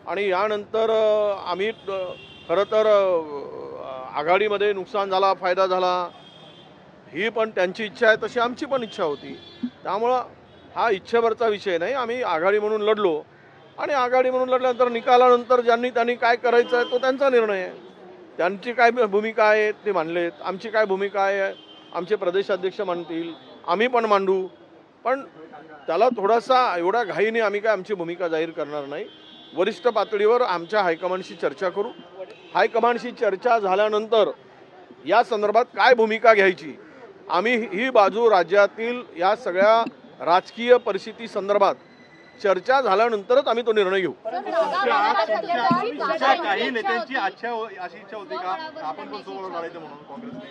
आणि यानंतर आम्ही खरं तर आघाडीमध्ये नुकसान झाला, फायदा झाला, ही पण त्यांची इच्छा आहे, तशी आमची पण इच्छा होती. त्यामुळं हा इच्छेवरचा विषय नाही. आम्ही आघाडी म्हणून लढलो आणि आघाडी म्हणून लढल्यानंतर निकालानंतर त्यांनी काय करायचं आहे तो त्यांचा निर्णय आहे. त्यांची काय भूमिका आहे ते मांडलेत, आमची काय भूमिका आहे आमचे प्रदेशाध्यक्ष मांडतील, आम्ही पण मांडू. पण त्याला थोडासा एवढा घाईने आम्ही काय आमची भूमिका जाहीर करणार नाही. वरिष्ठ पातळीवर आमच्या हायकमांडशी चर्चा करू. हायकमांडशी चर्चा झाल्यानंतर या संदर्भात काय भूमिका घ्यायची, आम्ही ही बाजू राज्यातील या सगळ्या राजकीय परिस्थिती संदर्भात चर्चा झाल्यानंतरच आम्ही तो निर्णय घेऊ. काही नेत्यांची अशी इच्छा होती का आपण पण सोबत लढायचं म्हणून काँग्रेसने?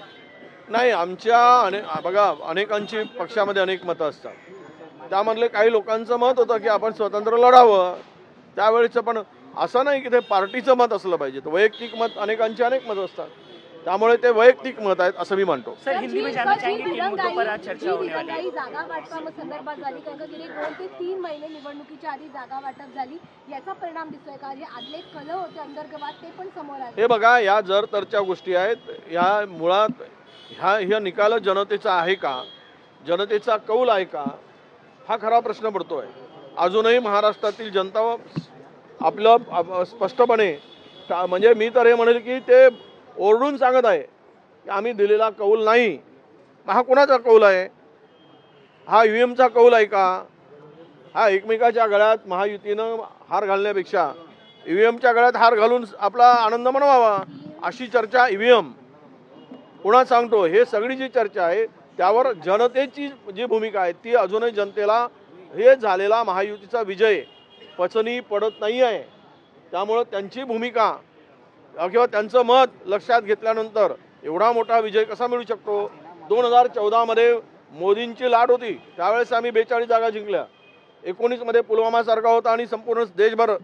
नाही, बघा अनेकांची पक्षामध्ये अनेक मतं असतात. त्यामधले काही लोकांचं मत होतं की आपण स्वतंत्र लढावं. त्यावेळेचं पण असं नाही की ते पार्टीचं मत असलं पाहिजे, तर वैयक्तिक मत अनेकांची अनेक मतं असतात. त्यामुळे ते वैयक्तिक मत आहेत असं मी मानतो. सर, हिंदी में जानना चाहेंगे किन मुद्दों पर आज चर्चा होने वाली है? जागा वाटपासंदर्भात झाली कारण का गेले 2 ते 3 महिने निवडणुकीच्या आधी जागा वाटप झाली, याचा परिणाम दिसतोय का? जे आदले कलह होते अंतर्गत ते पण समोर आले. हे बघा, या जर तरच्या गोष्टी आहेत. या मुळात ह्या निकाल जनतेचा आहे का, जनतेचा कौल आहे का, हा खरा प्रश्न पडतोय. अजूनही महाराष्ट्रातील जनता आपलं स्पष्टपणे म्हणजे मी तर हे म्हणेल की ते ओरडून सांगत आहे की आम्ही दिलेला कौल नाही. हा कोणाचा कौल आहे? हा ईव्हीएमचा कौल आहे का? हा एकमेकाच्या गळ्यात महायुतीनं हार घालण्यापेक्षा ईव्हीएमच्या गळ्यात हार घालून आपला आनंद मनवावा अशी चर्चा ईव्हीएम पुन्हा सांगतो. हे सगळी जी चर्चा आहे त्यावर जनतेची जी भूमिका आहे ती अजूनही जनतेला हे झालेला महायुतीचा विजय पचनी पडत नाही आहे. त्यामुळं त्यांची भूमिका किंवा त्यांचं मत लक्षात घेतल्यानंतर एवढा मोठा विजय कसा मिळू शकतो? 2014 मध्ये मोदींची लाट होती, त्यावेळेस आम्ही 42 जागा जिंकल्या. 19 मध्ये पुलवामासारखा होता आणि संपूर्ण देशभर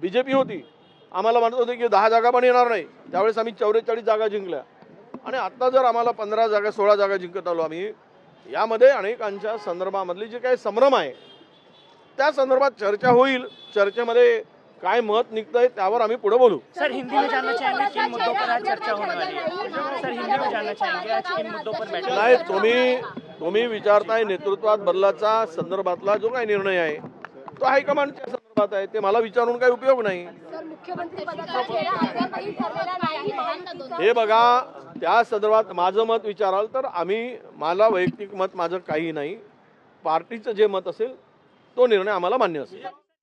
BJP होती. आम्हाला म्हणत होते की 10 जागा पण येणार नाही, त्यावेळेस आम्ही 44 जागा जिंकल्या. आणि आता जर आम्हाला 15 जागा 16 जागा जिंकत आलो आम्ही, यामध्ये अनेकांच्या संदर्भामधली जी काही संभ्रम आहे त्या संदर्भात चर्चा होईल. चर्चेमध्ये काय मत निघतंय त्यावर आम्ही पुढे बोलू. सर, हिंदी में जानना चाहेंगे किन मुद्दों पर आज चर्चा होने वाली है? सर, हिंदी में जानना चाहेंगे आज किन मुद्दों पर बैठक? नाही, तुम्ही विचारताय नेतृत्वात बदलाचा संदर्भातला जो काही निर्णय आहे तो हायकमांडच्या संदर्भात आहे. ते मला विचारून काही उपयोग नाही. हे बघा, त्या संदर्भात माझं मत विचाराल तर मला वैयक्तिक मत माझं काही नाही. पार्टीचं जे मत असेल तो निर्णय आम्हाला मान्य असेल.